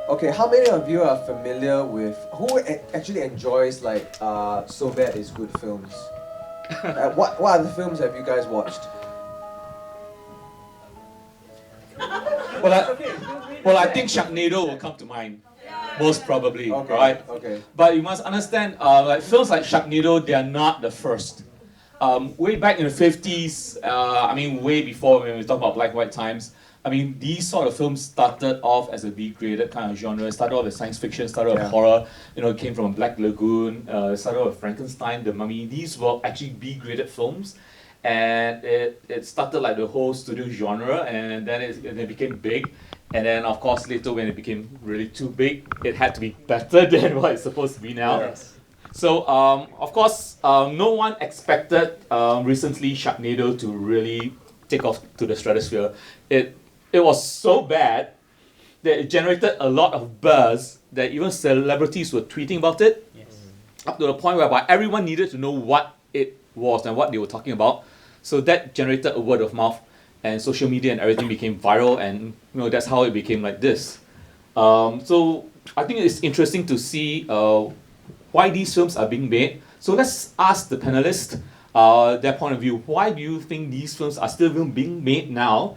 Okay, how many of you are familiar with who actually enjoys like So Bad It's Good films? What other films have you guys watched? Well, I think Sharknado will come to mind, most probably, Okay, right? okay. But you must understand, like films like Sharknado, they are not the first. Way back in the 50s, I mean, way before when we talk about black and white times, I mean, these sort of films started off as a B-graded kind of genre. Started off as science fiction, started off Yeah. horror. You know, it came from Black Lagoon. Started off with Frankenstein, The Mummy. These were actually B-graded films, and it started like the whole studio genre, and then it became big. And then, of course, later when it became really too big, it had to be better than what it's supposed to be now. Yes. So, of course, no one expected recently Sharknado to really take off to the stratosphere. It was so bad that it generated a lot of buzz that even celebrities were tweeting about it. Yes. Up to the point whereby everyone needed to know what it was and what they were talking about. So that generated a word of mouth, and social media and everything became viral, and that's how it became like this. So I think it's interesting to see why these films are being made. So let's ask the panelists their point of view. Why do you think these films are still being made now,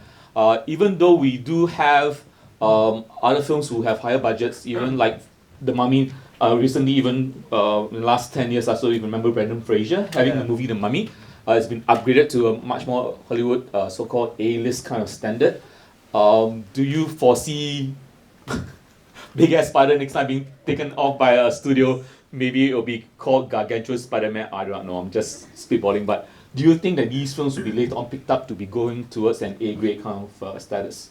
even though we do have other films who have higher budgets, even like The Mummy? Recently, even in the last 10 years or so, you remember Brendan Fraser having the movie The Mummy. It's been upgraded to a much more Hollywood so-called A-list kind of standard. Do you foresee Big Ass Spider next time being taken off by a studio? Maybe it'll be called Gargantuan Spider-Man. I don't know. I'm just spitballing. But do you think that these films will be later on picked up to be going towards an A-grade kind of status?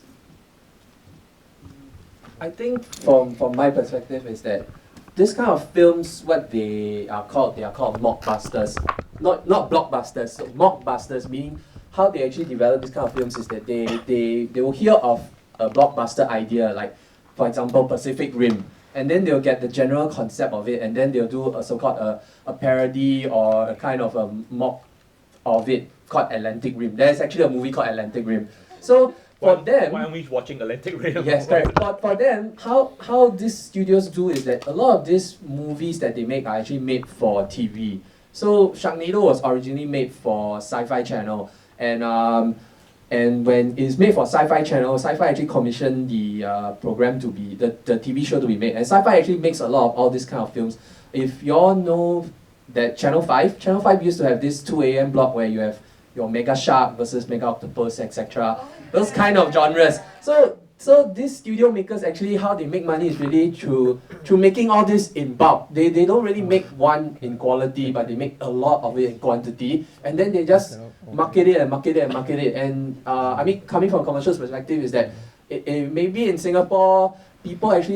I think from my perspective is that this kind of films, what they are called mockbusters. Not blockbusters, so mockbusters, meaning how they actually develop this kind of films is that they will hear of a blockbuster idea, like for example Pacific Rim, and then they'll get the general concept of it, and then they'll do a so-called a parody or a kind of a mock of it called Atlantic Rim. There's actually a movie called Atlantic Rim. So for them, why aren't we watching Atlantic Rim? yes, correct. But for them, how these studios do is that a lot of these movies that they make are actually made for TV. So Sharknado was originally made for Sci-Fi Channel, and when it's made for Sci-Fi Channel, Sci-Fi actually commissioned the program to be the TV show to be made, and Sci-Fi actually makes a lot of all these kind of films. If you all know that Channel 5 used to have this 2 a.m. block where you have your Mega Shark versus Mega Octopus, etc. Those kind of genres. So these studio makers actually, how they make money is really through making all this in bulk. They don't really make one in quality, but they make a lot of it in quantity, and then they just market it and market it and market it. And I mean, coming from a commercial perspective, is that maybe in Singapore,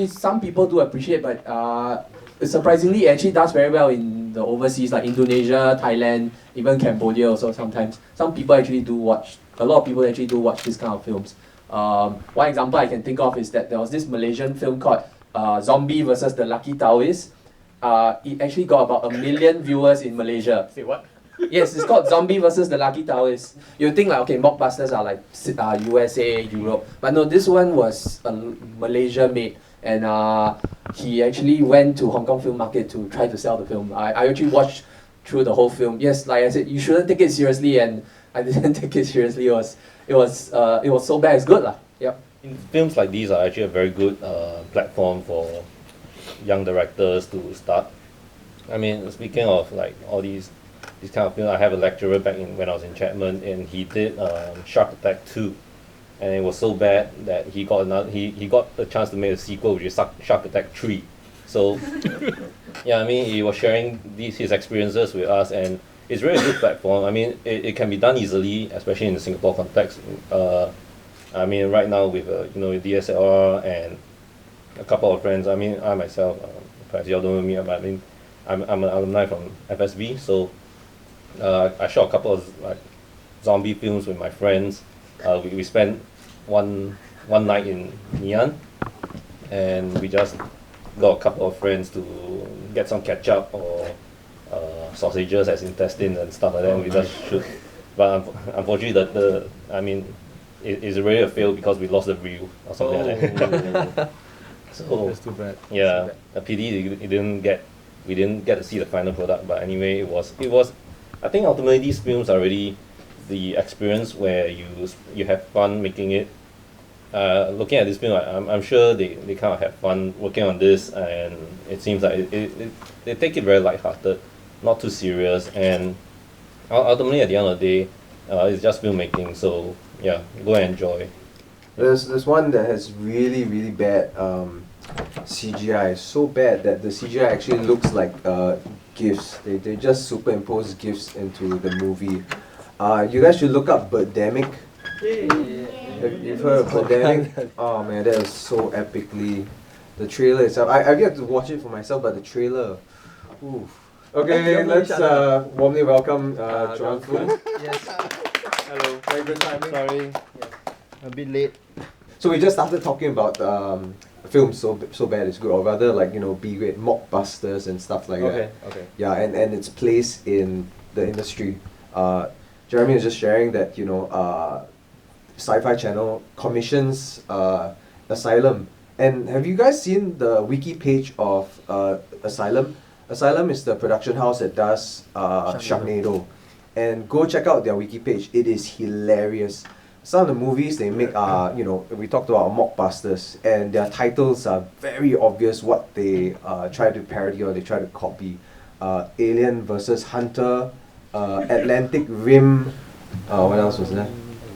some people do appreciate, but surprisingly, it actually does very well in the overseas, like Indonesia, Thailand, even Cambodia. Also, sometimes some people actually do watch. A lot of people actually do watch this kind of films. One example I can think of is that there was this Malaysian film called Zombie versus the Lucky Taoist. It actually got about 1 million viewers in Malaysia. Say what? Yes, it's called Zombie versus the Lucky Taoist. You think like, okay, mockbusters are like USA, Europe. But no, this one was Malaysia made. And he actually went to Hong Kong Film Market to try to sell the film. I actually watched through the whole film. Yes, like I said, you shouldn't take it seriously, and I didn't take it seriously. It was so bad it's good lah. Yep. Films like these are actually a very good platform for young directors to start. I mean, speaking of like all these kind of films, I have a lecturer back when I was in Chapman, and he did Shark Attack 2, and it was so bad that he got a chance to make a sequel, which is Shark Attack 3. So yeah, I mean, he was sharing his experiences with us, and it's really a good platform. I mean, it can be done easily, especially in the Singapore context. I mean, right now with DSLR and a couple of friends. I mean, I myself, perhaps you all don't know me, but I mean, I'm an alumni from FSB, so I shot a couple of like zombie films with my friends. We spent one night in Ngee, and we just got a couple of friends to get some ketchup or sausages as intestines and stuff like that. We just shoot, but unfortunately, it's really a fail because we lost the reel or something like that. So That's too bad. yeah, a pity we didn't get to see the final product. But anyway, it was. I think ultimately these films are really the experience where you have fun making it. Looking at this film, I'm sure they kind of have fun working on this, and it seems like they take it very lighthearted, not too serious, and ultimately at the end of the day, it's just filmmaking. So yeah, go and enjoy. There's one that has really bad CGI. So bad that the CGI actually looks like GIFs. They just superimpose GIFs into the movie. You guys should look up Birdemic. You've heard of Birdemic? Oh man, that is so epically. The trailer itself. I've yet to watch it for myself, but the trailer. Oof. Okay, let's warmly welcome John Fu. Yes. Hello. Very good timing. Sorry. A bit late. So we just started talking about films so bad it's good, or rather like B-grade mockbusters and stuff like that. Okay. Yeah, and its place in the industry. Jeremy was just sharing that Sci-Fi Channel commissions Asylum. And have you guys seen the wiki page of Asylum? Asylum is the production house that does Sharknado. And go check out their wiki page. It is hilarious. Some of the movies they make are, we talked about mockbusters, and their titles are very obvious what they try to parody or they try to copy. Alien versus Hunter, Atlantic Rim, what else was there?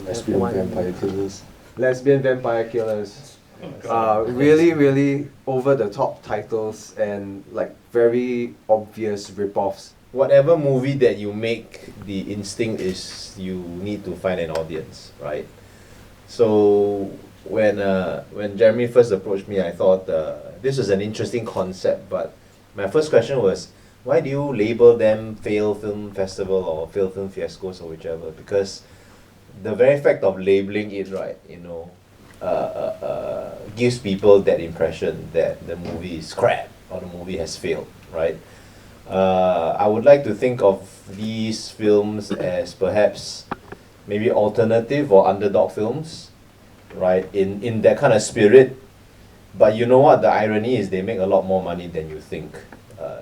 Lesbian Vampire Killers. Lesbian Vampire Killers. Really over the top titles and like very obvious rip-offs. Whatever movie that you make, the instinct is you need to find an audience, right? So when Jeremy first approached me, I thought this was an interesting concept, but my first question was, why do you label them fail film festival or fail film fiascos or whichever? Because the very fact of labeling it, right, gives people that impression that the movie is crap or the movie has failed, right? I would like to think of these films as perhaps maybe alternative or underdog films, right? In that kind of spirit. But you know what? The irony is they make a lot more money than you think.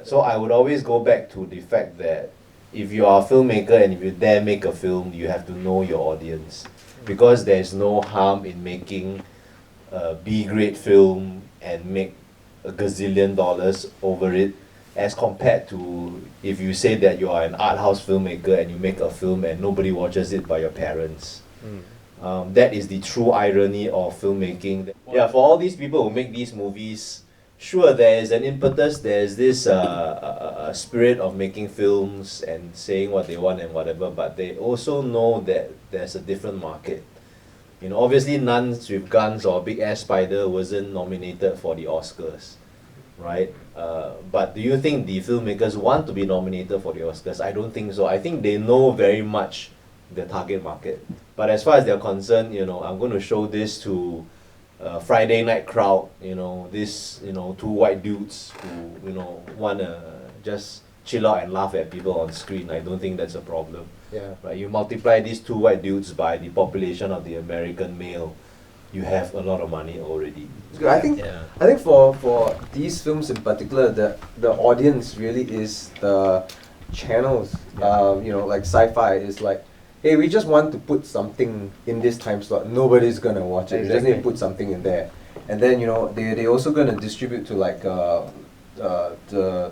So I would always go back to the fact that if you are a filmmaker and if you dare make a film, you have to know your audience. Because there's no harm in making a B-grade film and make a gazillion dollars over it, as compared to if you say that you are an art house filmmaker and you make a film and nobody watches it but your parents. That is the true irony of filmmaking. Yeah, for all these people who make these movies, sure, there is an impetus, there's this spirit of making films and saying what they want and whatever, but they also know that there's a different market. Obviously Nuns with Guns or Big Ass Spider wasn't nominated for the Oscars, right? But do you think the filmmakers want to be nominated for the Oscars? I don't think so. I think they know very much the target market. But as far as they're concerned, I'm going to show this to Friday night crowd, this, two white dudes who, want to just chill out and laugh at people on screen. I don't think that's a problem. Yeah. Right? You multiply these two white dudes by the population of the American male, you have a lot of money already. I think for these films in particular, the audience really is the channels. Like Sci-Fi is like, hey, we just want to put something in this time slot. Nobody's gonna watch it. We just need to put something in there, and then they also gonna distribute to like the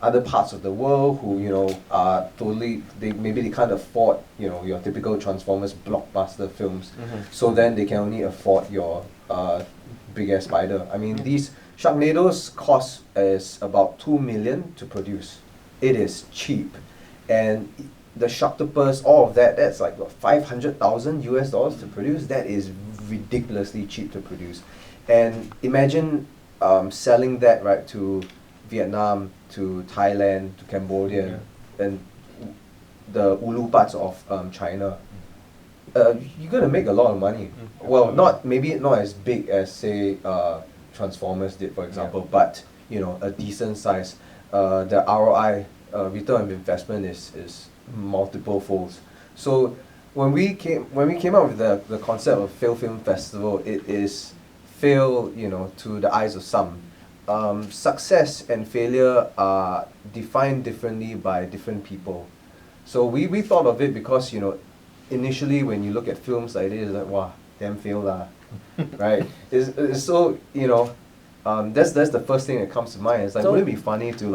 other parts of the world who are totally they can't afford your typical Transformers blockbuster films. So then they can only afford your Big Ass Spider. I mean, these Sharknado's cost is about 2 million to produce. It is cheap, and the Sharktopus, all of that's like what, $500,000 to produce. That is ridiculously cheap to produce. And imagine selling that right to Vietnam, to Thailand, to Cambodia, and the ulu parts of China. You're gonna make a lot of money. Well, maybe not as big as say Transformers did, for example, but a decent size. The ROI, return on investment, is multiple folds. So when we came up with the concept of Fail Film Festival, it is fail, to the eyes of some. Success and failure are defined differently by different people. So we thought of it because, initially when you look at films like this, it's like, wow, damn fail lah. Right? It's so, that's the first thing that comes to mind. It's like, wouldn't it be funny to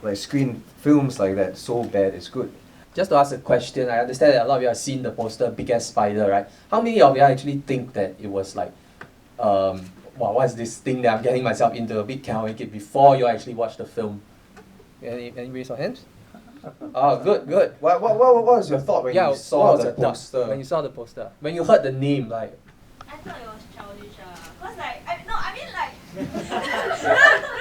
like screen films like that so bad it's good? Just to ask a question, I understand that a lot of you have seen the poster, Big Ass Spider, right? How many of you actually think that it was like, wow, what's this thing that I'm getting myself into, a bit cannot make it, before you actually watch the film? Any raise your hands? Oh, good. What was your thought when you saw the poster? When you saw the poster, when you heard the name, like. I thought it was childish, cause like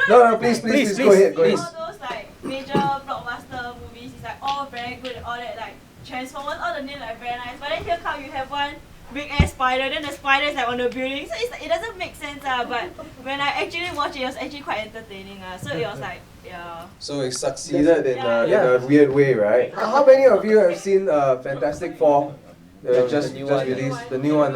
No, please, go ahead. All those like major blockbuster movies is like all very good and all that, like Transformers, all the names like very nice. But then here come you have one big ass spider, then the spider is like on the building, so it doesn't make sense. But when I actually watched it, it was actually quite entertaining. So it was like, yeah. So it succeeded in a weird way, right? How many of you have seen Fantastic Four? Just released the new one.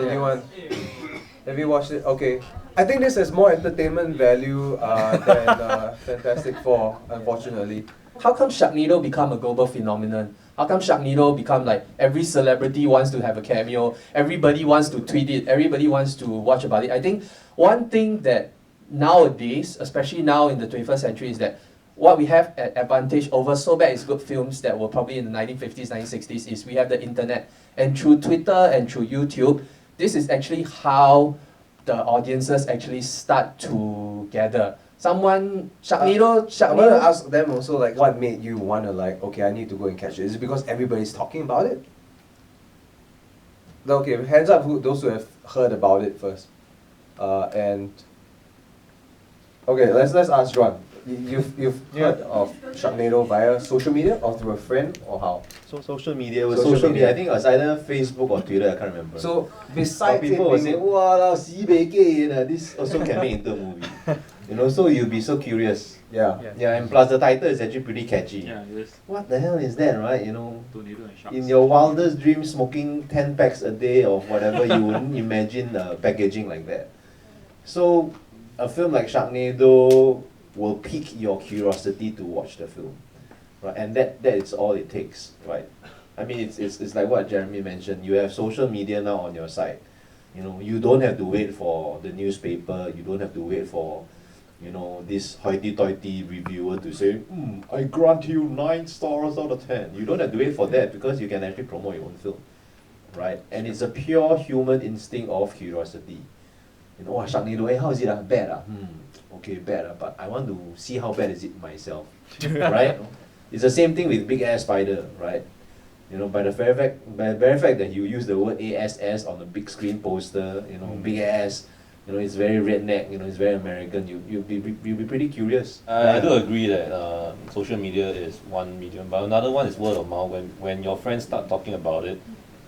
Have you watched it? Okay. I think this has more entertainment value than Fantastic Four, unfortunately. How come Sharknado become a global phenomenon? How come Sharknado become like every celebrity wants to have a cameo, everybody wants to tweet it, everybody wants to watch about it? I think one thing that nowadays, especially now in the 21st century, is that what we have at advantage over so bad is good films that were probably in the 1950s, 1960s is we have the internet. And through Twitter and through YouTube, this is actually how the audiences actually start to gather. Sharknado. I want to ask them also, like, what made you want to, like, okay, I need to go and catch it? Is it because everybody's talking about it? Okay, hands up those who have heard about it first. Okay, let's ask John. You've heard of Sharknado via social media or through a friend or how? So social media. I think it was either Facebook or Twitter, I can't remember. So besides people were saying, wow, this also can make into a movie. So you'll be so curious. Yeah, and plus the title is actually pretty catchy. Yeah, it is. What the hell is that, right? Tornado and sharks. In your wildest dreams, smoking 10 packs a day or whatever, you wouldn't imagine packaging like that. So a film like Sharknado will pique your curiosity to watch the film, right? And that is all it takes, right? I mean, it's like what Jeremy mentioned. You have social media now on your side. You don't have to wait for the newspaper. You don't have to wait for, this hoity-toity reviewer to say, I grant you 9 stars out of 10. You don't have to wait for that because you can actually promote your own film, right? And it's a pure human instinct of curiosity. Sharknado, how is it? Bad. Okay, bad, but I want to see how bad is it myself, right? It's the same thing with Big Ass Spider, right? By the very fact that you use the word ASS on the big screen poster, big ass, it's very redneck, it's very American. You'll be pretty curious. I do agree that social media is one medium, but another one is word of mouth. When your friends start talking about it,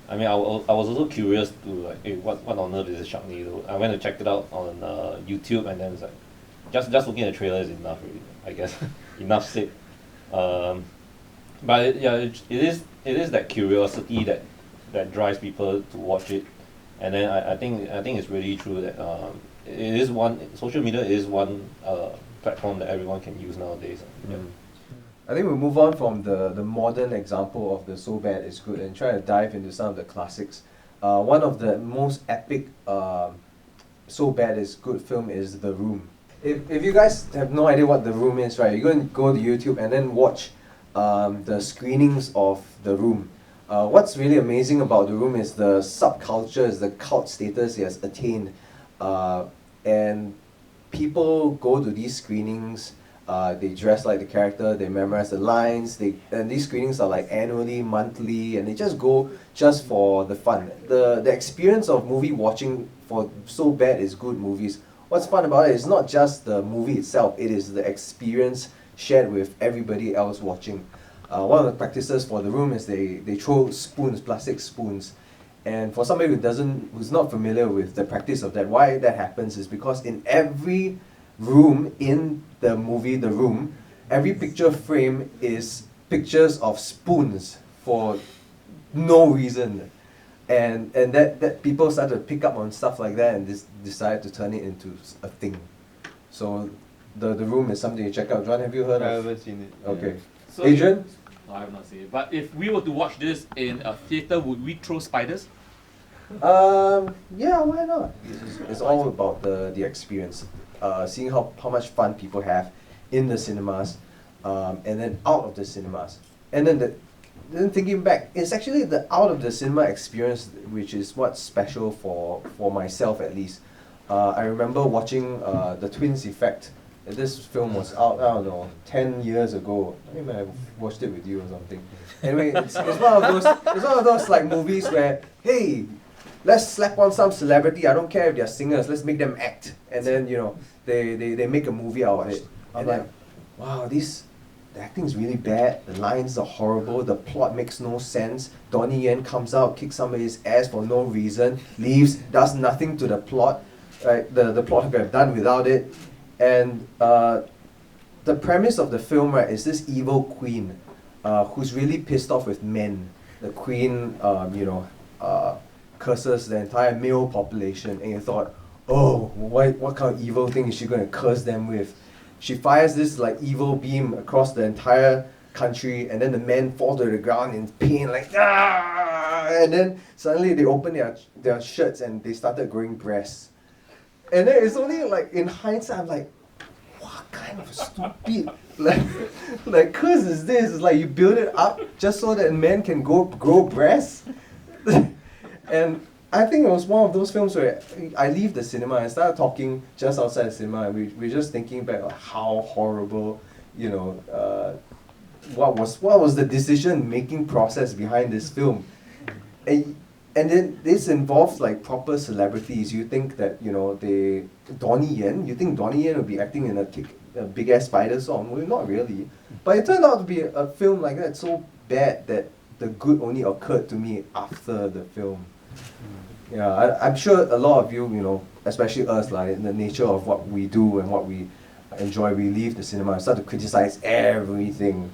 I mean, I was also curious to like, hey, what on earth is this Sharknado? I went to check it out on YouTube, and then it's like, just looking at the trailer is enough, really, I guess. Enough said. But it is that curiosity that drives people to watch it, and then I think it's really true that social media is one platform that everyone can use nowadays. Yeah. I think we'll move on from the modern example of the so bad is good and try to dive into some of the classics. One of the most epic so bad is good film is The Room. If you guys have no idea what The Room is, right, you're going to go to YouTube and then watch the screenings of The Room. What's really amazing about The Room is the subculture, the cult status it has attained. And people go to these screenings, they dress like the character, they memorize the lines, and these screenings are like annually, monthly, and they just go just for the fun. The experience of movie watching for so bad is good movies. What's fun about it is not just the movie itself, it is the experience shared with everybody else watching. One of the practices for The Room is they throw spoons, plastic spoons. And for somebody who's not familiar with the practice of that, why that happens is because in every room in the movie The Room, every picture frame is pictures of spoons for no reason. and that people started to pick up on stuff like that and decided to turn it into a thing. So the Room is something to check out. John, have you heard of? I haven't seen it. Okay. So Adrian? No, I have not seen it. But if we were to watch this in a theater, would we throw spiders? Yeah, why not? It's all about the experience. Seeing how much fun people have in the cinemas, and then out of the cinemas. And then thinking back, it's actually the out of the cinema experience which is what's special for myself at least. I remember watching The Twins Effect. This film was out, I don't know, 10 years ago. I think I watched it with you or something. Anyway, it's one of those like movies where, hey, let's slap on some celebrity. I don't care if they're singers. Let's make them act, and then they make a movie out of it. And like, wow, the acting is really bad. The lines are horrible. The plot makes no sense. Donnie Yen comes out, kicks somebody's ass for no reason, leaves, does nothing to the plot. Right, the plot could have done without it. And the premise of the film, right, is this evil queen who's really pissed off with men. The queen, curses the entire male population, and you thought, oh, what kind of evil thing is she going to curse them with? She fires this like evil beam across the entire country, and then the men fall to the ground in pain, like ah! And then suddenly they open their shirts and they started growing breasts. And then it's only like in hindsight, I'm like, what kind of stupid like curse is this? It's like you build it up just so that men can grow breasts. And I think it was one of those films where I leave the cinema and started talking just outside the cinema, and we're just thinking back like how horrible, what was the decision making process behind this film. And then this involves like proper celebrities. You think that Donnie Yen would be acting in a big ass spider song? Well, not really. But it turned out to be a film like that so bad that the good only occurred to me after the film. Yeah, I'm sure a lot of you, especially us, like in the nature of what we do and what we enjoy, we leave the cinema and start to criticize everything.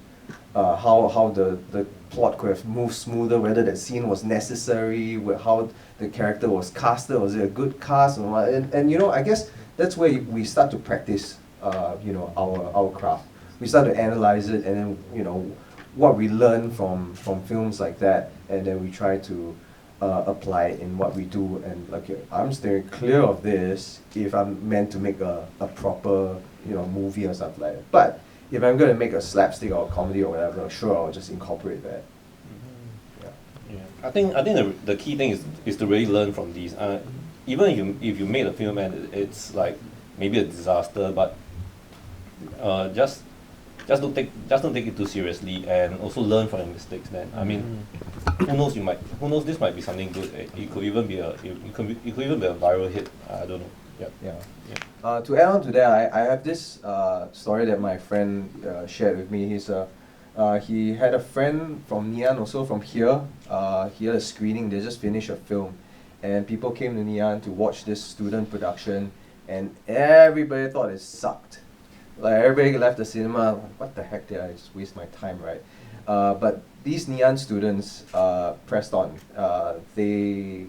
How the plot could have moved smoother, whether that scene was necessary, how the character was casted, was it a good cast, and what. And I guess that's where we start to practice, our craft. We start to analyze it, and then what we learn from films like that, and then we try to apply it in what we do. And like, I'm staying clear of this if I'm meant to make a proper movie or something like that. But if I'm going to make a slapstick or a comedy or whatever, sure, I'll just incorporate that. Yeah. I think the key thing is to really learn from these. Even if you made a film and it's like maybe a disaster, but just don't take it too seriously, and also learn from your mistakes. Then I mean, who knows, this might be something good. It could even be a viral hit. I don't know. Yeah. To add on to that, I have this story that my friend shared with me. He had a friend from Ngee Ann, also from here. He had a screening. They just finished a film, and people came to Ngee Ann to watch this student production, and everybody thought it sucked. Like everybody left the cinema. What the heck did I just waste my time, right? But these Ngee Ann students pressed on. They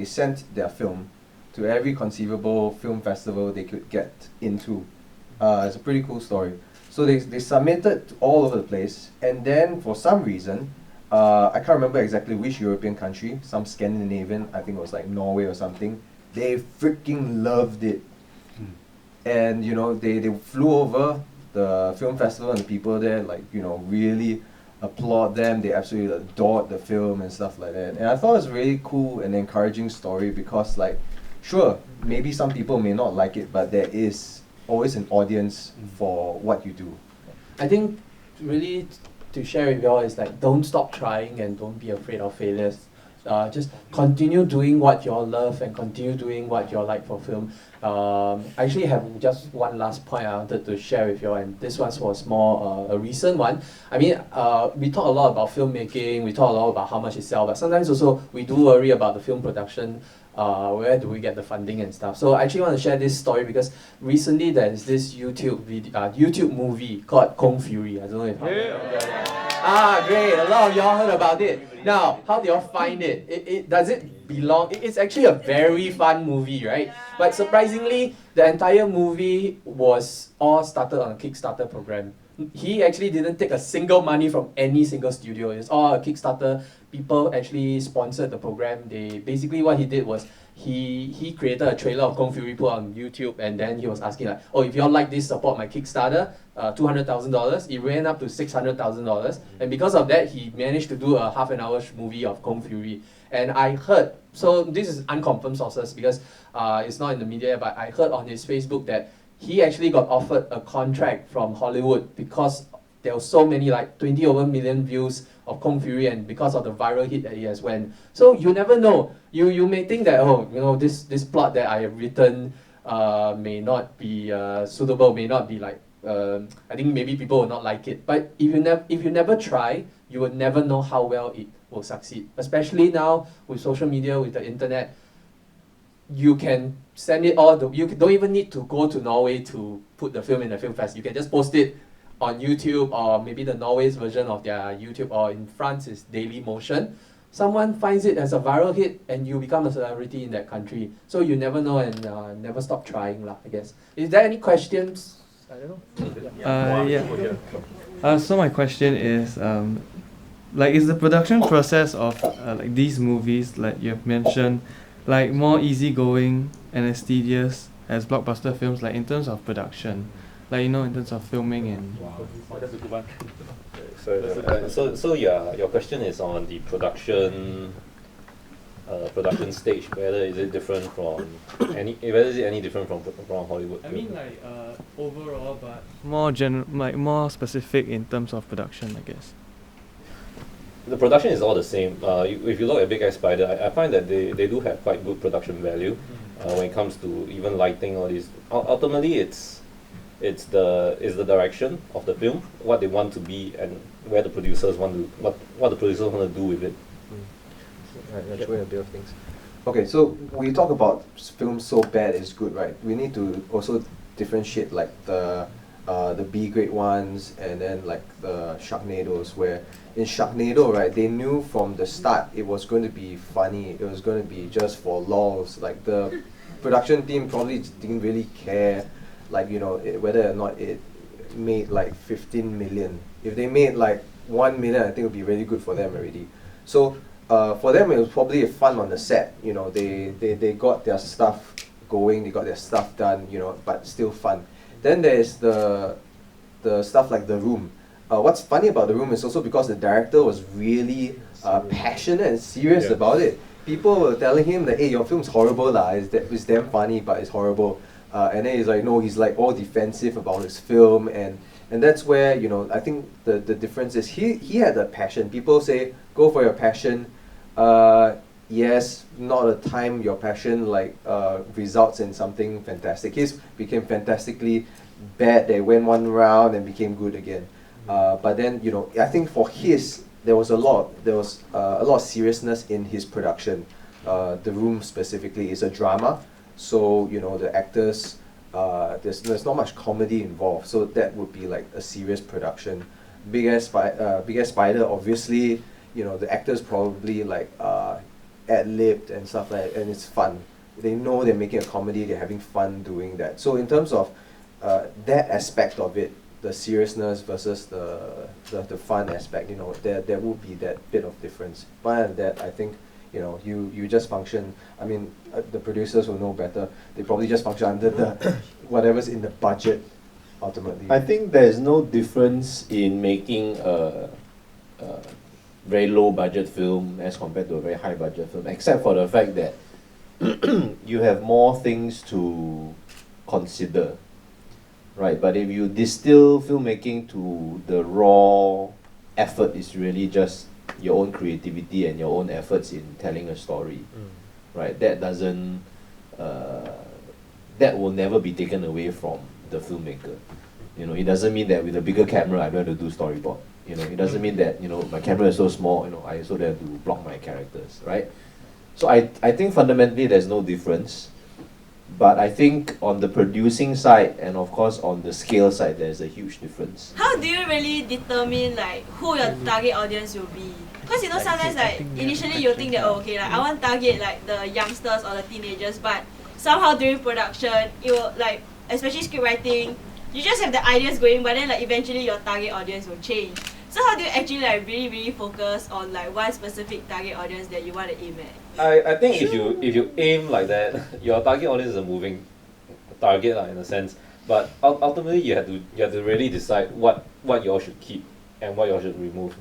sent their film to every conceivable film festival they could get into. It's a pretty cool story. So they submitted to all over the place, and then for some reason, I can't remember exactly which European country, some Scandinavian, I think it was like Norway or something, they freaking loved it. And they flew over the film festival, and the people there really applaud them. They absolutely adored the film and stuff like that. And I thought it was a really cool and encouraging story, because sure, maybe some people may not like it, but there is always an audience for what you do. I think really to share with you all is don't stop trying and don't be afraid of failures. Just continue doing what you all love and continue doing what you all like for film. I actually have just one last point I wanted to share with you all, and this one was more a recent one. I mean, we talk a lot about filmmaking, we talk a lot about how much it sells, but sometimes also we do worry about the film production. Where do we get the funding and stuff? So I actually want to share this story because recently there's this YouTube movie called Kung Fury. I don't know if you heard about it. Great! A lot of y'all heard about it. Now, how do y'all find it? Does it belong? It's actually a very fun movie, right? But surprisingly, the entire movie was all started on a Kickstarter program. He actually didn't take a single money from any single studio. It's all a Kickstarter. People actually sponsored the program. They basically what he did was he created a trailer of Kung Fury put on YouTube, and then he was asking like, oh, if y'all like this, support my Kickstarter. $200,000. It ran up to $600,000, and because of that, he managed to do a half-an-hour movie of Kung Fury. And I heard, so this is unconfirmed sources because it's not in the media, but I heard on his Facebook that he actually got offered a contract from Hollywood because there were so many, like 20 over million views of Kung Fury, and because of the viral hit that he has went. So you never know. You may think that, oh, you know, this plot that I have written may not be suitable, may not be like, I think maybe people will not like it. But if you never try, you will never know how well it will succeed. Especially now with social media, with the internet, you can send it all. You don't even need to go to Norway to put the film in the film fest. You can just post it on YouTube, or maybe the Norway's version of their YouTube, or in France is Daily Motion. Someone finds it as a viral hit, and you become a celebrity in that country. So you never know, and never stop trying, I guess. Is there any questions? I don't know. So my question is, like, is the production process of like these movies, like you've mentioned, like more easygoing and as tedious as blockbuster films, like in terms of production, like, you know, in terms of filming and? Oh, that's a good one. So yeah, your question is on the production stage, whether is it different from any different from Hollywood? I mean, like overall, but more specific in terms of production, I guess. The production is all the same. If you look at Big Ass Spider, I find that they do have quite good production value when it comes to even lighting, all these. Ultimately, it's the direction of the film, what they want to be, and where the producers want to what the producers want to do with it. Right, that's way a bit of things. Okay, so we talk about films so bad it's good, right? We need to also differentiate like the B grade ones and then like the Sharknadoes, where in Sharknado, right, they knew from the start it was going to be funny, it was going to be just for lols. Like the production team probably didn't really care, like, you know, whether or not it made like 15 million. If they made like 1 million, I think it would be really good for them already. So for them, it was probably fun on the set. You know, they got their stuff going, they got their stuff done, you know, but still fun. Then there's the stuff like The Room. What's funny about The Room is also because the director was really passionate and serious about it. People were telling him that, hey, your film's horrible, it's damn funny, but it's horrible. And then he's like, no, he's like all defensive about his film, and that's where, you know, I think the difference is he had a passion. People say, go for your passion. Yes, not a time your passion like results in something fantastic. His became fantastically bad. They went one round and became good again. But then, you know, I think for his there was a lot of seriousness in his production. The Room specifically is a drama, so, you know, the actors, there's not much comedy involved, so that would be like a serious production. Big Ass Spider, obviously, you know, the actors probably like ad-libbed and stuff like that, and it's fun. They know they're making a comedy, they're having fun doing that. So in terms of that aspect of it, the seriousness versus the fun aspect, you know, there will be that bit of difference. But other than that, I think, you know, you just function. I mean, the producers will know better. They probably just function under the whatever's in the budget, ultimately. I think there's no difference in making a very low budget film as compared to a very high budget film, except for the fact that you have more things to consider, right? But if you distill filmmaking to the raw effort, is really just your own creativity and your own efforts in telling a story, right? That doesn't, that will never be taken away from the filmmaker. You know, it doesn't mean that with a bigger camera I don't have to do storyboard. You know, it doesn't mean that, you know, my camera is so small, you know, I also have to block my characters, right? So I think fundamentally there's no difference, but I think on the producing side and of course on the scale side there's a huge difference. How do you really determine like who your target audience will be? Because you know sometimes like initially you think that okay like I want to target like the youngsters or the teenagers, but somehow during production you will like, especially script writing, you just have the ideas going, but then like eventually your target audience will change. So how do you actually like really focus on like one specific target audience that you want to aim at? I think if you aim like that, your target audience is a moving target in a sense. But ultimately you have to really decide what you all should keep and what you all should remove.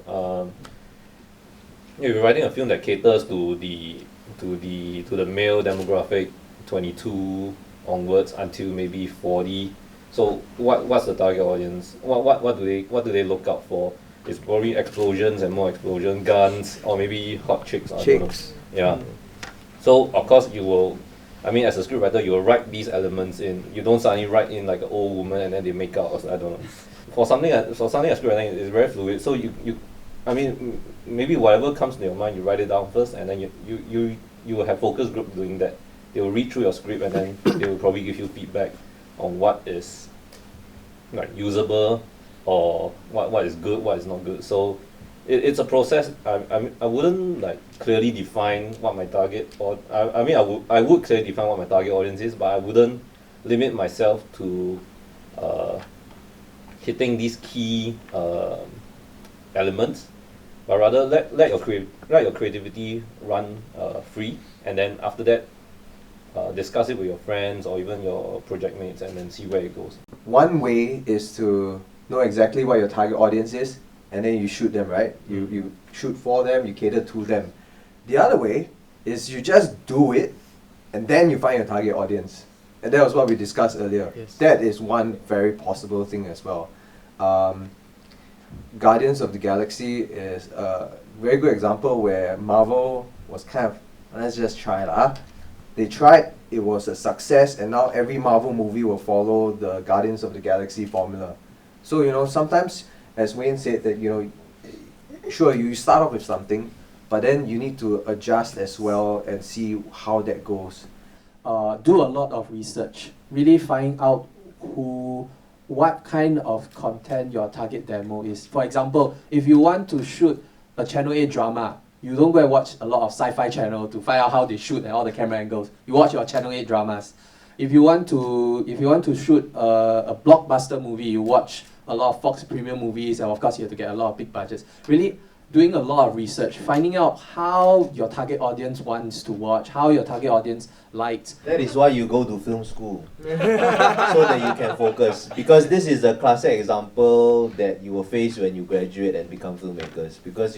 If you're writing a film that caters to the male demographic, 22 onwards until maybe 40. So what's the target audience? What do they look out for? It's probably explosions and more explosion, guns, or maybe hot chicks. I don't know. Yeah. So of course you will. I mean, as a scriptwriter, you will write these elements in. You don't suddenly write in like an old woman and then they make out. Or I don't know. For something as scriptwriting, it's very fluid. So I mean, maybe whatever comes to your mind, you write it down first, and then you will have focus group doing that. They will read through your script and then they will probably give you feedback on what is like usable or what is good, what is not good. So it's a process. I wouldn't like clearly define what my target or I would clearly define what my target audience is, but I wouldn't limit myself to hitting these key elements, but rather let your creativity run free, and then after that discuss it with your friends or even your project mates and then see where it goes. One way is to know exactly what your target audience is, and then you shoot them, right? You shoot for them, you cater to them. The other way is you just do it, and then you find your target audience. And that was what we discussed earlier. Yes. That is one very possible thing as well. Guardians of the Galaxy is a very good example where Marvel was kind of, let's just try it. They tried, it was a success, and now every Marvel movie will follow the Guardians of the Galaxy formula. So, you know, sometimes, as Wayne said, that, you know, sure, you start off with something, but then you need to adjust as well and see how that goes. Do a lot of research, really find out what kind of content your target demo is. For example, if you want to shoot a Channel 8 drama, you don't go and watch a lot of sci-fi channel to find out how they shoot and all the camera angles. You watch your Channel 8 dramas. If you want to shoot a blockbuster movie, you watch a lot of Fox Premium movies, and of course you have to get a lot of big budgets. Really doing a lot of research, finding out how your target audience wants to watch, how your target audience likes. That is why you go to film school, so that you can focus. Because this is a classic example that you will face when you graduate and become filmmakers. Because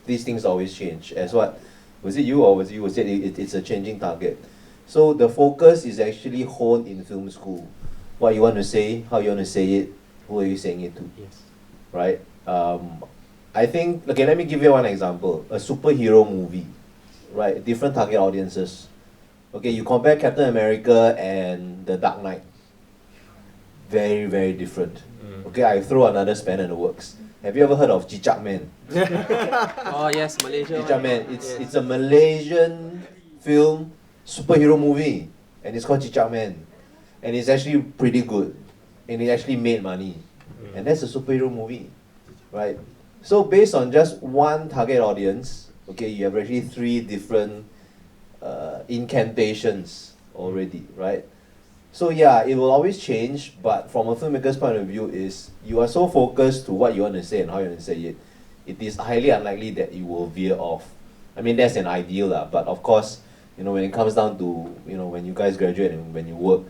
these things always change. As what, was it you or was it you who said it's a changing target? So the focus is actually honed in film school. What you want to say, how you want to say it, who are you saying it to? Yes. Right? I think, okay, let me give you one example. A superhero movie, right? Different target audiences. Okay, you compare Captain America and The Dark Knight. Very, very different. Okay, I throw another spanner in the works. Have you ever heard of Cicak Man? Oh yes, Malaysia. Cicak Man. It's a Malaysian film superhero movie, and it's called Cicak Man, and it's actually pretty good, and it actually made money, and that's a superhero movie, right? So based on just one target audience, okay, you have actually 3 different incantations already, right? So yeah, it will always change, but from a filmmaker's point of view is, you are so focused to what you want to say and how you want to say it, it is highly unlikely that you will veer off. I mean, that's an ideal, but of course, you know, when it comes down to, you know, when you guys graduate and when you work,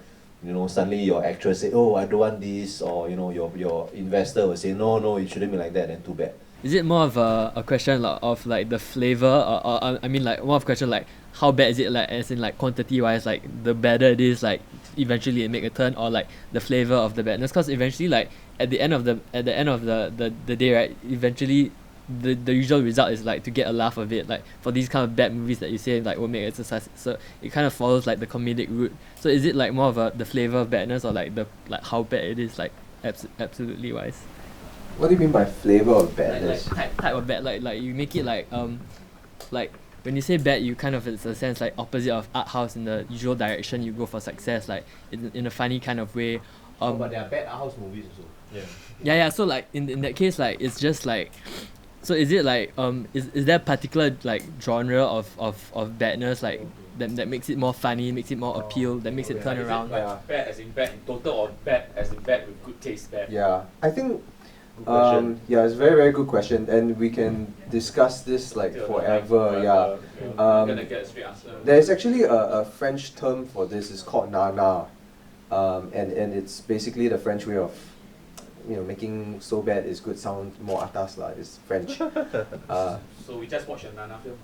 you know, suddenly your actress say, oh, I don't want this, or, you know, your investor will say, no, it shouldn't be like that, and too bad. Is it more of a question of like the flavor, or I mean like more of a question like how bad is it, like as in like quantity wise, like the better it is, like eventually it make a turn, or like the flavor of the badness? Because eventually, like at the end of the day, right, eventually the usual result is like to get a laugh of it, like for these kind of bad movies that you say like will make it success. So it kind of follows like the comedic route. So is it like more of the flavor of badness, or like the like how bad it is, like absolutely wise? What do you mean by flavor of badness? Like type of bad, like you make it like when you say bad, you kind of, it's a sense like opposite of art house in the usual direction. You go for success, like in a funny kind of way. But there are bad art house movies also. Yeah. So like in that case, like it's just like So is it like is there a particular like genre of badness like that makes it more funny, makes it more appeal, that makes it turn Is around? it like bad as in bad in total or bad as in bad with good taste bad? Yeah, I think. Good question. Yeah, it's a very very good question, and we can discuss this like Till forever. Yeah. We're gonna get a straight answer. There is actually a French term for this. It's called nana, and it's basically the French way of, making so bad is good sound more atas lah. It's French. So we just watched a Nana film.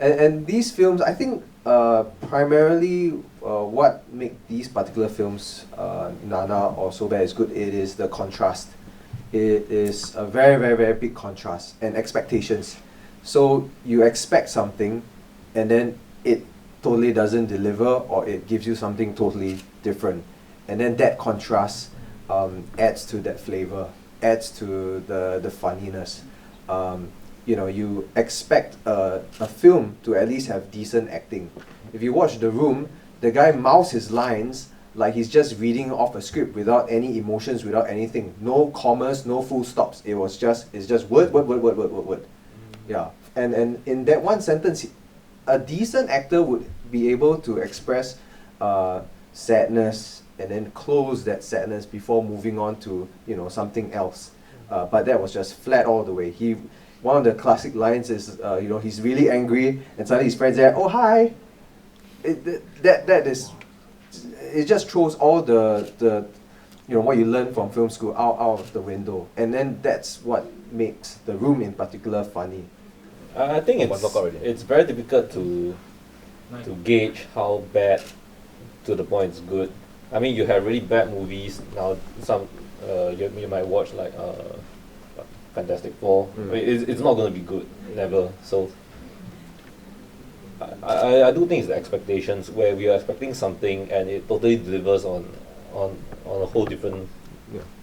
And these films, I think, primarily what make these particular films Nana or So Bad is good, it is the contrast. It is a very, very, very big contrast and expectations. So you expect something, and then it totally doesn't deliver, or it gives you something totally different. And then that contrast adds to that flavor, adds to the funniness. You expect a film to at least have decent acting. If you watch The Room, the guy mouths his lines like he's just reading off a script without any emotions, without anything. No commas, no full stops. It's just word. Yeah. And in that one sentence, a decent actor would be able to express sadness and then close that sadness before moving on to something else. But that was just flat all the way. One of the classic lines is he's really angry and suddenly his friends there, oh hi. It just throws all the what you learn from film school out of the window, and then that's what makes The Room in particular funny. I think it's very difficult to gauge how bad to the point it's good. I mean, you have really bad movies now. Some you might watch like Fantastic Four. I mean, it's not going to be good, never. So I do think it's the expectations where we are expecting something and it totally delivers on a whole different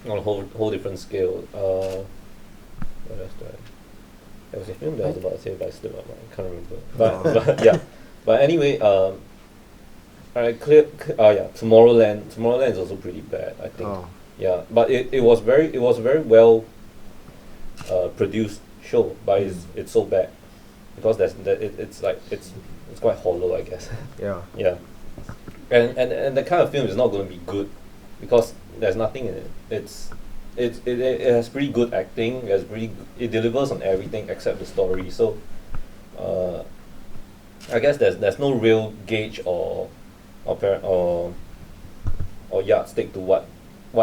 on a whole different scale. What else do I? There was a film that I was about to say, but I slipped my mind. I can't remember. But yeah. But anyway, Tomorrowland. Tomorrowland is also pretty bad, I think. Oh. Yeah, but it was very well produced show, but it's so bad because it's quite hollow, I guess. Yeah. Yeah, and the kind of film is not going to be good because there's nothing in it. It has pretty good acting. It delivers on everything except the story. So, I guess there's no real gauge or yardstick to what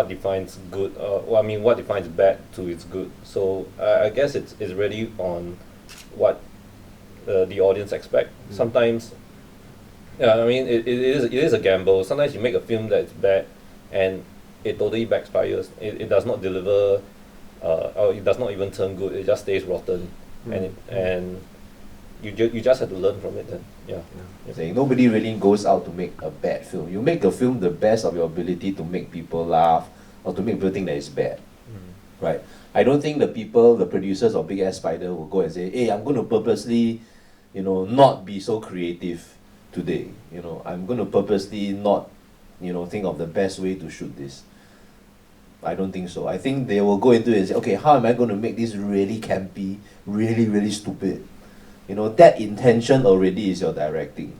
defines good. What defines bad to its good. So I guess it's really on what the audience expect. Sometimes, it is a gamble. Sometimes you make a film that's bad, and it totally backfires. It does not deliver, or it does not even turn good. It just stays rotten, and you just have to learn from it. Then, yeah. Saying nobody really goes out to make a bad film. You make a film the best of your ability to make people laugh or to make people think that it's bad, right? I don't think the producers of Big Ass Spider will go and say, "Hey, I'm going to purposely, not be so creative today. I'm going to purposely not, think of the best way to shoot this." I don't think so. I think they will go into it and say, okay, how am I going to make this really campy, really, really stupid? That intention already is your directing,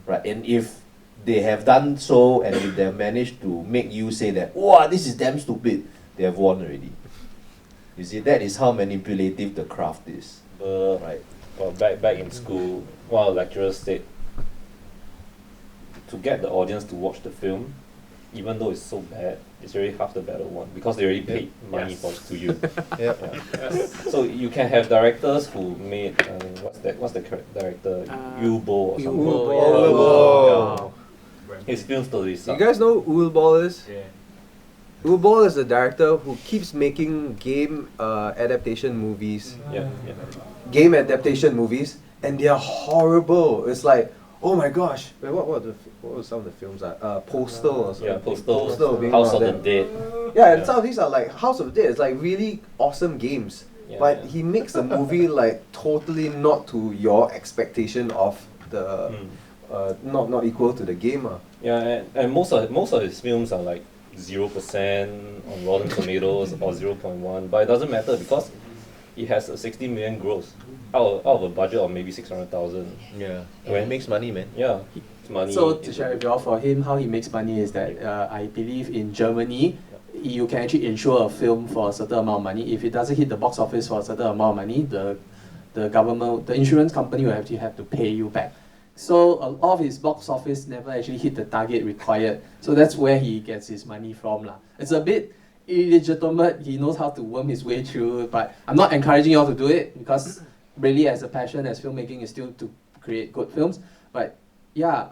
right? And if they have done so, and if they have managed to make you say that, wow, this is damn stupid, they have won already. You see, that is how manipulative the craft is, right? Well, back in school, one of the lecturers said to get the audience to watch the film, even though it's so bad, it's already half the battle won because they already paid money to you. Yeah. So you can have directors who made what's the director Yu-Bo or something. Yu-Bo. His films totally You suck. guys know who Ulbol is? Yeah. Ulbol is the director who keeps making game adaptation movies. Game adaptation movies, and they are horrible. It's like, oh my gosh, what were some of the films? Postal or something. Yeah, Postal, being House one of the Dead. Yeah, and some of these are like House of the Dead. It's like really awesome games, but he makes the movie like totally not to your expectation of the not equal to the game. Yeah, and most of his films are like 0% on Rotten Tomatoes or 0.1, but it doesn't matter because it has a 60 million gross out of a budget of maybe 600,000. Yeah. When- It makes money, man. Yeah, it's money. So to share with you all, for him, how he makes money is that I believe in Germany, you can actually insure a film for a certain amount of money. If it doesn't hit the box office for a certain amount of money, the government, the insurance company will actually have to pay you back. So all of his box office never actually hit the target required. So that's where he gets his money from lah. It's a bit illegitimate. He knows how to worm his way through, but I'm not encouraging you all to do it because really, as a passion, as filmmaking is still to create good films. But yeah,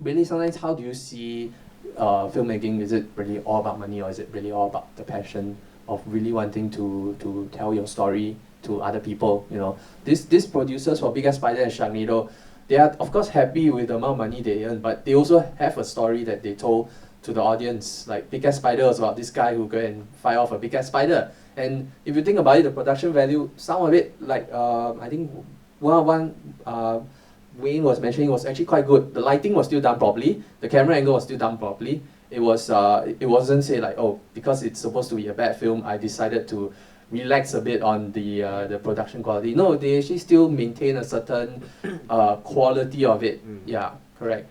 really sometimes how do you see filmmaking? Is it really all about money, or is it really all about the passion of really wanting to tell your story to other people? You know, these producers for Big Ass Spider and Sharknado, they are of course happy with the amount of money they earn, but they also have a story that they told to the audience. Like Big Ass Spider was about this guy who go and fight off a big ass spider. And if you think about it, the production value, some of it, like I think one Wayne was mentioning, was actually quite good. The lighting was still done properly. The camera angle was still done properly. It wasn't say like, oh, because it's supposed to be a bad film, I decided to relax a bit on the production quality. No, they actually still maintain a certain quality of it. Yeah, correct.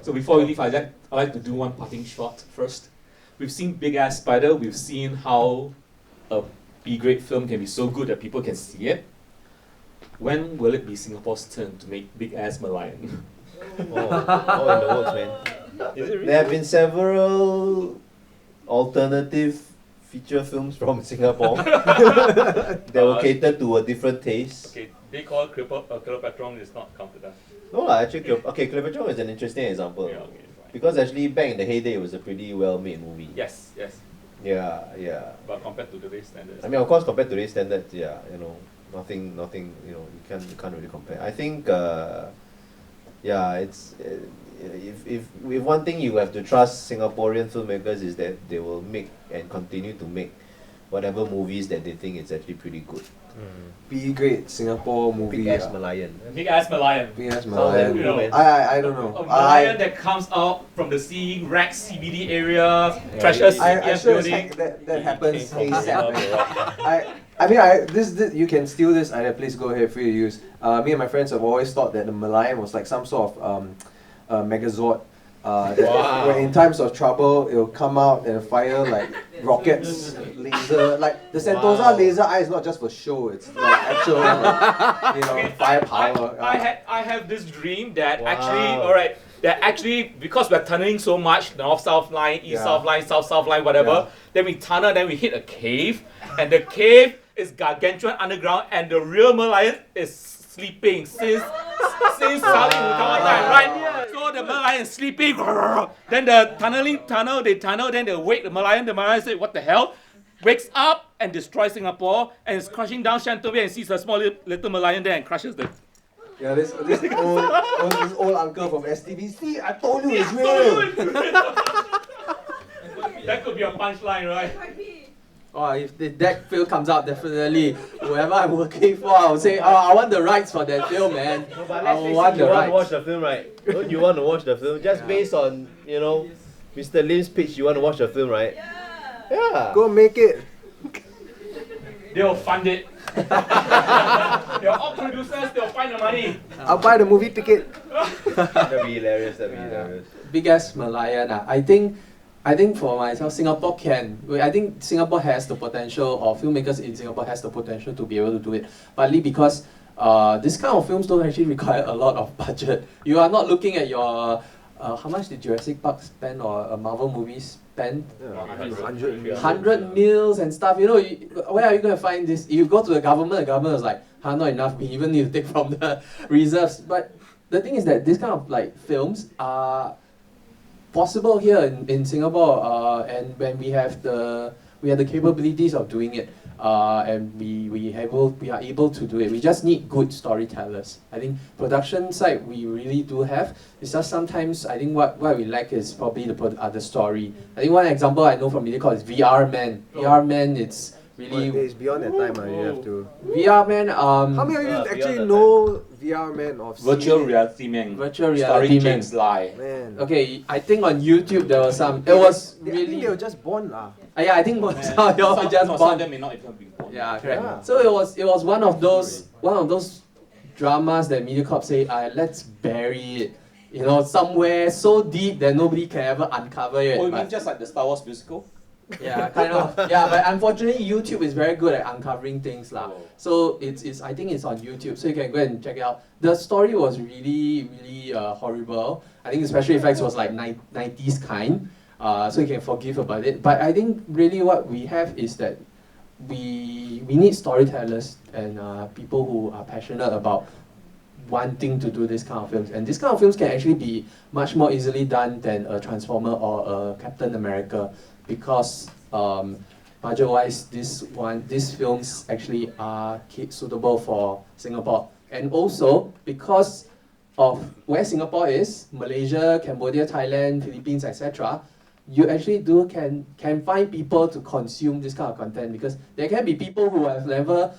So before we leave, I'd like to do one parting shot first. We've seen Big Ass Spider. We've seen how a B-grade film can be so good that people can see it. When will it be Singapore's turn to make Big Ass Malayan? Oh, in the works, man. Is it really? There have been several alternative feature films from Singapore that will cater to a different taste. Okay, they call Cleopatra is not counted as. No, actually, Cleopatra is an interesting example. Yeah, okay, fine. Because actually, back in the heyday, it was a pretty well-made movie. Yes, yes. Yeah, yeah. But compared to today's standards. I mean, of course, compared to today's standards, yeah, you know, nothing, you know, you can't really compare. I think, yeah, it's if one thing you have to trust Singaporean filmmakers is that they will make and continue to make whatever movies that they think is actually pretty good. B-grade Singapore movie. Big ass Malayan. Big Ass Malayan. Big ass Sounds Malayan. like you know, man. I don't know. A Malayan that comes out from the sea, wrecks CBD area, trashes I CPF sure as building. heck that happens Came from ASAP. Lombardo. I mean, this you can steal this either. Please go ahead, free to use. Me and my friends have always thought that the Malayan was like some sort of Megazord. Wow. Where in times of trouble, it'll come out and fire like rockets, laser. Like the Sentosa Wow. laser eye is not just for show; it's like actual, like, you know, firepower. I have this dream that Wow. actually, because we're tunneling so much, the north-south line, east-south line, south-south line, whatever, Yeah. then we tunnel, then we hit a cave, and the cave is gargantuan underground, and the real Merlion is sleeping since Sally Utama time, right? So the Merlion is sleeping, then the they tunnel, then they wake the Merlion says, what the hell? Wakes up and destroys Singapore, and is crushing down Chantovia and sees a small little Merlion there and crushes them. Yeah, this old uncle from STV. See, I told you it's real. That could be a punchline, right? Oh, if that film comes out, definitely whoever I'm working for, I will say, oh, I want the rights for that film, man. No, but I let's face it, want you the want to watch rights. the film, right? Don't you want to watch the film? Just based on, you know, Mr. Lim's pitch, you want to watch the film, right? Yeah. Go make it. They'll fund it. They're all producers, they'll find the money. I'll buy the movie ticket. That'd be hilarious, that'd be hilarious. Big ass Malayan. I think for myself, Singapore can. I think Singapore has the potential, or filmmakers in Singapore has the potential to be able to do it. Partly because this kind of films don't actually require a lot of budget. You are not looking at your how much did Jurassic Park spend or a Marvel movie spend? 100 mils and stuff. You know, where are you going to find this? If you go to the government is like, not enough. We even need to take from the reserves. But the thing is that this kind of like films are possible here in Singapore, and when we have the capabilities of doing it, and we are able to do it. We just need good storytellers. I think production side we really do have. It's just sometimes I think what we lack is probably the story. I think one example I know from MediaCorp is VR Man. VR Man, it's really. It's beyond that time, you have to. VR man. How many of you beyond actually that know VR man of Virtual seeing it? reality man. Virtual reality Starring man. James Lai. Man. Okay, I think on YouTube there was some. It was I think really. they were just born lah. Yeah, I think most of y'all were just Some of born. them may not even be born. Yeah, correct. Yeah. So it was one of those dramas that MediaCorp say, let's bury it, somewhere so deep that nobody can ever uncover it. Oh, you But- mean just like the Star Wars musical? yeah, kind of. Yeah, but unfortunately, YouTube is very good at uncovering things, lah. Oh. So I think it's on YouTube, so you can go and check it out. The story was really, really horrible. I think the special effects was like 90s kind, so you can forgive about it. But I think really what we have is that we need storytellers and people who are passionate about wanting to do this kind of films. And this kind of films can actually be much more easily done than a Transformer or a Captain America, because budget-wise, these films actually are suitable for Singapore. And also, because of where Singapore is, Malaysia, Cambodia, Thailand, Philippines, etc., you actually can find people to consume this kind of content, because there can be people who have never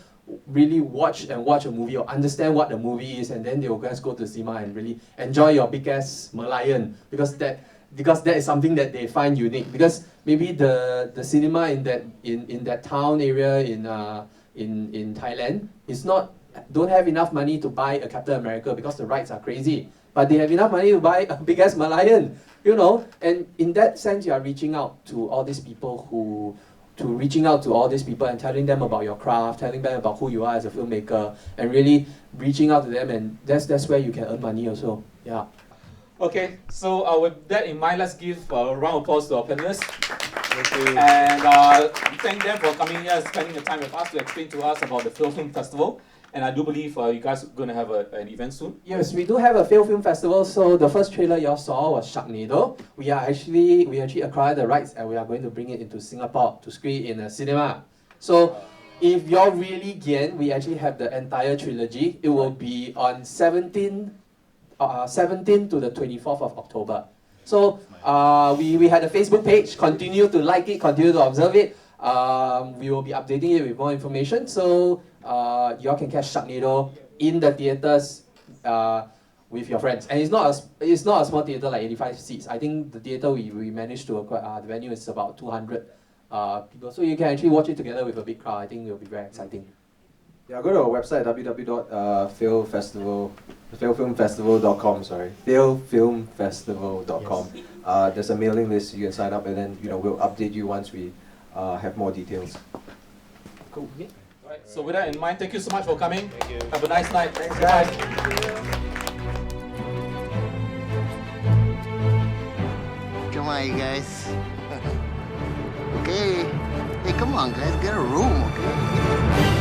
really watch a movie or understand what the movie is, and then they will just go to cinema and really enjoy your big ass Merlion, because that is something that they find unique. Because maybe the cinema in that town area in Thailand don't have enough money to buy a Captain America because the rights are crazy, but they have enough money to buy a big ass Merlion, and in that sense you are reaching out to all these people and telling them about your craft, telling them about who you are as a filmmaker, and really reaching out to them, and that's where you can earn money also. Yeah. Okay, so with that in mind, let's give a round of applause to our panelists. Thank you. And thank them for coming here and spending the time with us to explain to us about the Film Festival. And I do believe you guys are going to have an event soon. Yes, we do have a film festival. So the first trailer y'all saw was Sharknado. We actually acquired the rights, and we are going to bring it into Singapore to screen in a cinema. So if you're really gian, we actually have the entire trilogy. It will be on 17 to the 24th of October. So we had a Facebook page. Continue to like it, continue to observe it. We will be updating it with more information. So y'all can catch Sharknado in the theaters with your friends. And it's not a small theater like 85 seats. I think the theater we managed to acquire, the venue is about 200 people. So you can actually watch it together with a big crowd. I think it will be very exciting. Yeah, go to our website www.filmfestival.com. filmfestival.com. There's a mailing list, you can sign up, and then we'll update you once we have more details. Cool. Okay. All right. So with that in mind, thank you so much for coming. Thank you. Have a nice night. Thanks, Bye. guys. Come on, you guys. Okay. Hey, come on, guys. Get a room, okay?